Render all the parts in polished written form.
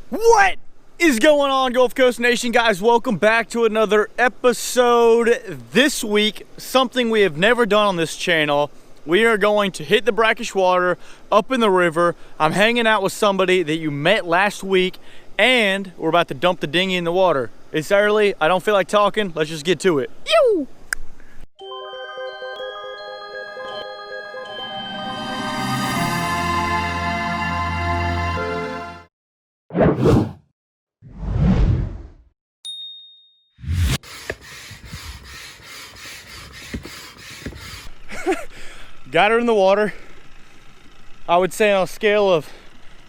What is going on, Gulf Coast Nation, guys? Welcome back to another episode. This week, something we have never done on this channel. We are going to hit the brackish water up in the river. I'm hanging out with somebody that you met last week, and we're about to dump the dinghy in the water. It's early, I don't feel like talking, let's just get to it. Yoo! Got her in the water. I would say on a scale of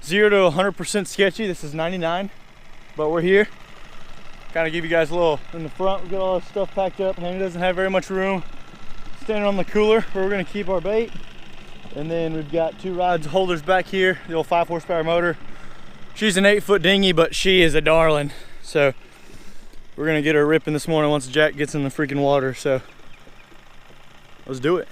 0 to 100% sketchy, this is 99, but we're here. Kind of give you guys a little in the front. We got all this stuff packed up. Henry doesn't have very much room. Standing on the cooler where we're gonna keep our bait. And then we've got two rods holders back here, the old 5 horsepower motor. She's an 8-foot dinghy, but she is a darling. So we're gonna get her ripping this morning once Jack gets in the freaking water. So let's do it.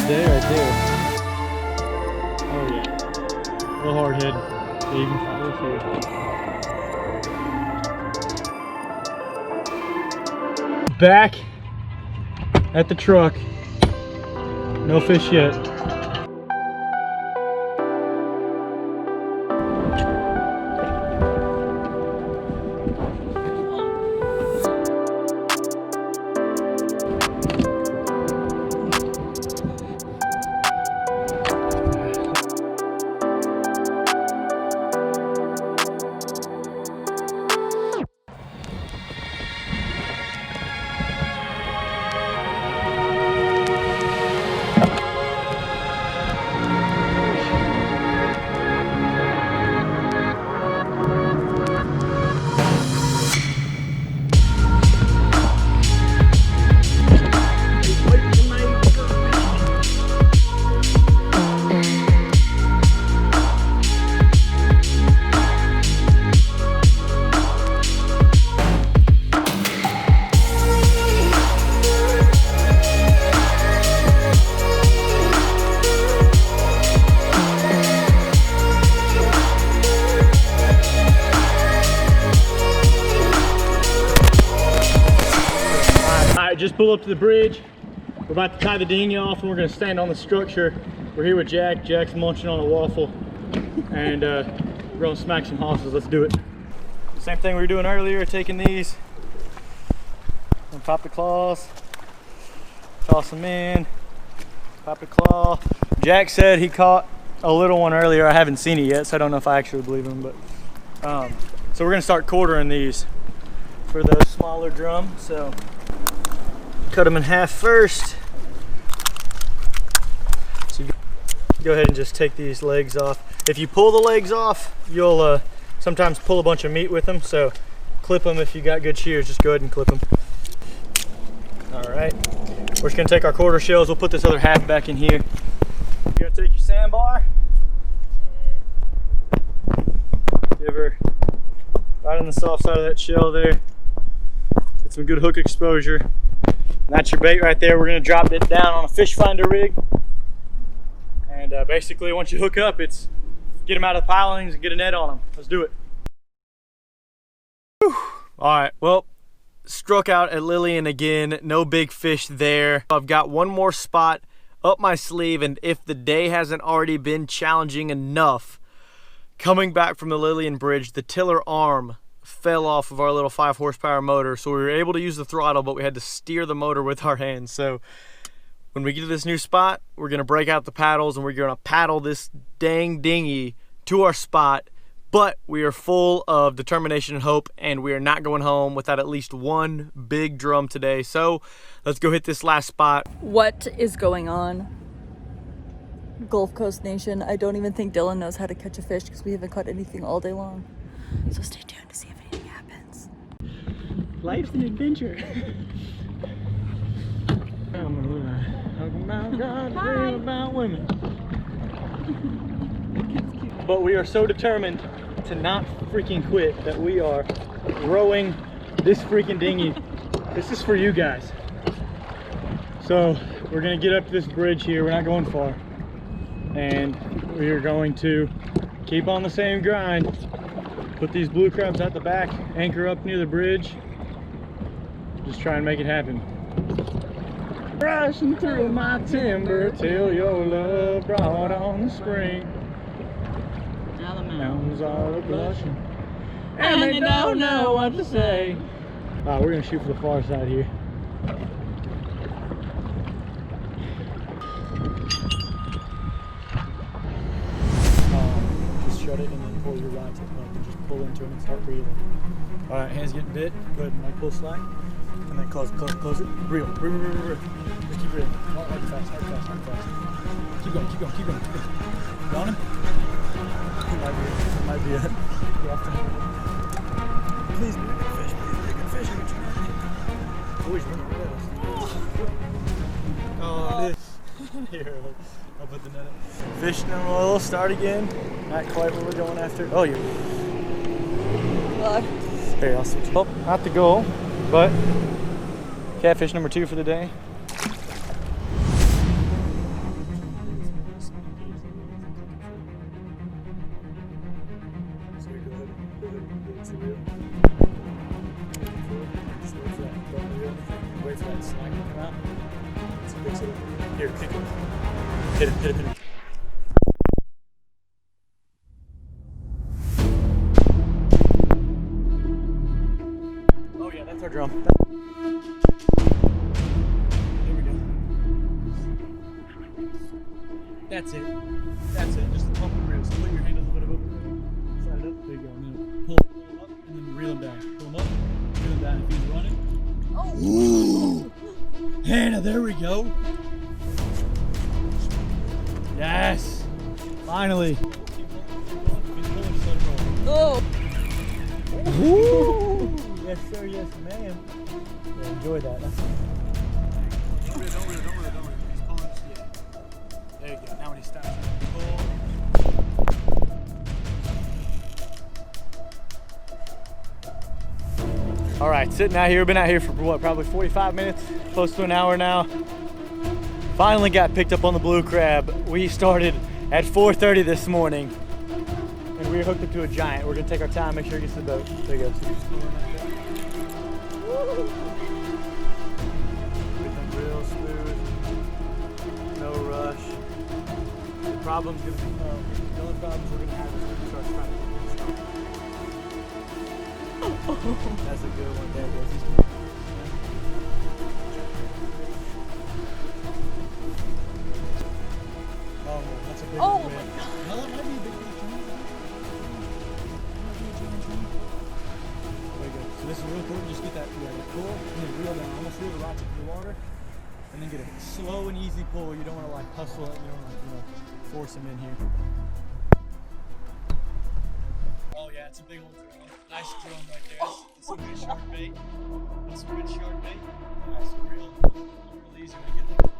There. Oh yeah. Real hard head. Even back at the truck. No fish yet. Just pull up to the bridge. We're about to tie the dinghy off and we're gonna stand on the structure. We're here with Jack. Jack's munching on a waffle. And we're gonna smack some hosses. Let's do it. Same thing we were doing earlier, taking these. And pop the claws. Toss them in. Pop the claw. Jack said he caught a little one earlier. I haven't seen it yet, so I don't know if I actually believe him, but so we're gonna start quartering these for those smaller drums. So cut them in half first. So you go ahead and just take these legs off. If you pull the legs off, you'll sometimes pull a bunch of meat with them. So clip them if you got good shears. Just go ahead and clip them. All right. We're just gonna take our quarter shells. We'll put this other half back in here. You're gonna take your sandbar. Give her right on the soft side of that shell there. Get some good hook exposure. And that's your bait right there. We're gonna drop it down on a fish finder rig. And basically once you hook up, it's get them out of the pilings and get a net on them. Let's do it. Whew. All right, well, struck out at Lillian again. No big fish there. I've got one more spot up my sleeve, and if the day hasn't already been challenging enough, coming back from the Lillian Bridge, the tiller arm fell off of our little 5 horsepower motor, so we were able to use the throttle, but we had to steer the motor with our hands. So when we get to this new spot, we're gonna break out the paddles and we're gonna paddle this dang dinghy to our spot. But we are full of determination and hope, and we are not going home without at least one big drum today. So let's go hit this last spot. What is going on? Gulf Coast Nation. I don't even think Dylan knows how to catch a fish because we haven't caught anything all day long. So stay tuned to see if anything happens. Life's an adventure. Hi. About women. But we are so determined to not freaking quit that we are rowing this freaking dinghy. This is for you guys. So we're gonna get up to this bridge here. We're not going far. And we are going to keep on the same grind. Put these blue crabs out the back, anchor up near the bridge. Just try and make it happen. Rushing through my timber till your love brought on the spring. Now the Mountains all are blushing, and they don't know what to say. We're gonna shoot for the far side here. Just shut it and then pull your rod tip up and just pull into it and start breathing. All right, hands getting bit. Go ahead and like pull slack, and then close it. Reel. Just keep reeling. Hard fast. Keep going. Got him? Might be it. Please be a good fish. Oh, he's running red. Oh, this. Here, I'll put the net in. Fish in a little, start again. Not quite what we're going after. Oh, you. Here, I'll switch. Oh, not the goal, but catfish number 2 for the day. Wait for that snack to come out. Let's fix it. Here, kick it. Hit it. Oh yeah, that's our drum. Here we go. That's it. Just the pump and reel. So put your hand a little bit over it. Slide it up. There you go. And then pull them up and then reel them down. Pull them up, reel them down. If he's running. Ooh. Hannah, there we go. Yes. Finally. Oh. Ooh. Yes, sir. Yes, ma'am. Yeah, enjoy that. Don't reel. He's pulling. Yeah. There you go. Now when he stops, pull. All right, sitting out here. We've been out here for what, probably 45 minutes, close to an hour now. Finally got picked up on the blue crab. We started at 4:30 this morning, and we were hooked up to a giant. We're gonna take our time, make sure it gets to the boat. There you go. Everything real smooth, no rush. The problem's gonna be, the only problems we're gonna have is when we start trying to that's a good one there, boys. Oh, that's a big one. My God. No, that might be a big one. There you go. So this is real important. Just get that, pull and then reel down. Almost reel the rod into the water. And then get a slow and easy pull. You don't want to like hustle it. You don't want to force them in here. Oh yeah, it's a big old drum. Nice drum right there. That's some good shark bait. That's some good shark bait. Nice, real easy when you get there.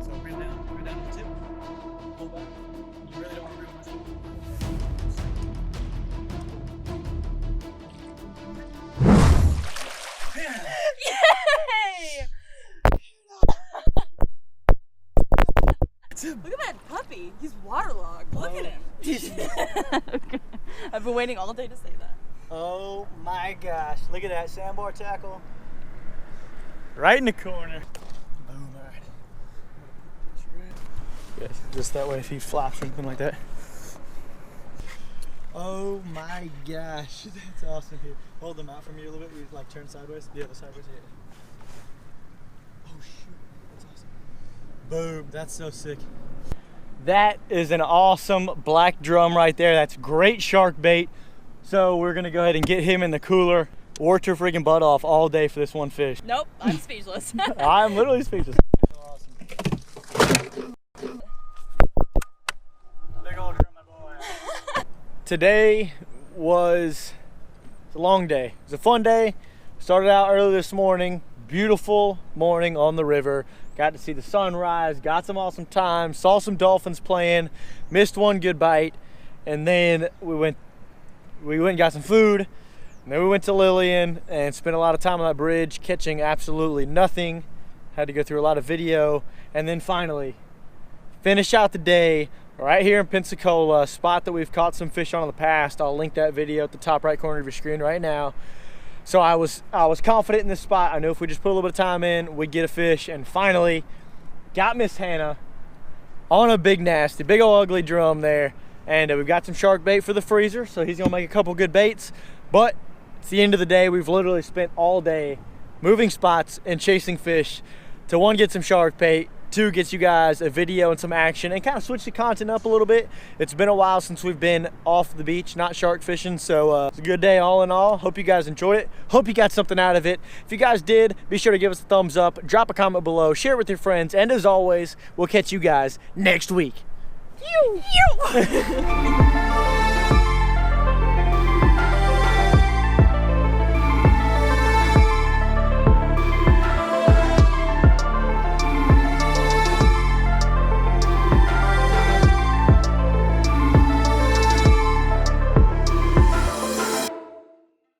So reel down the tip. Pull back. You really don't want to reel much. Yay! Look at that puppy. He's waterlogged. Look at him. I've been waiting all day to say that. Oh my gosh. Look at that sandbar tackle. Right in the corner. Boom, alright. Yes, just that way if he flaps or anything like that. Oh my gosh, that's awesome. Here, hold them out from you a little bit. We like turn sideways. Yeah, the sideways. Yeah. Oh shoot, that's awesome. Boom, that's so sick. That is an awesome black drum right there. That's great shark bait. So we're gonna go ahead and get him in the cooler. Worked her freaking butt off all day for this one fish. Nope, I'm speechless. I'm literally speechless. Awesome. Big old drum, my boy. Today was a long day. It was a fun day. Started out early this morning. Beautiful morning on the river. Got to see the sunrise, got some awesome time, saw some dolphins playing, missed one good bite, and then we went and got some food. And then we went to Lillian and spent a lot of time on that bridge catching absolutely nothing. Had to go through a lot of video. And then finally, finish out the day right here in Pensacola, a spot that we've caught some fish on in the past. I'll link that video at the top right corner of your screen right now. So I was confident in this spot. I knew if we just put a little bit of time in, we'd get a fish. And finally, got Miss Hannah on a big nasty, big old ugly drum there. And we've got some shark bait for the freezer, so he's gonna make a couple good baits. But it's the end of the day. We've literally spent all day moving spots and chasing fish to one, get some shark bait, two, get you guys a video and some action and kind of switch the content up a little bit. It's been a while since we've been off the beach, not shark fishing, so it's a good day all in all. Hope you guys enjoyed it. Hope you got something out of it. If you guys did, be sure to give us a thumbs up, drop a comment below, share it with your friends, and as always, we'll catch you guys next week.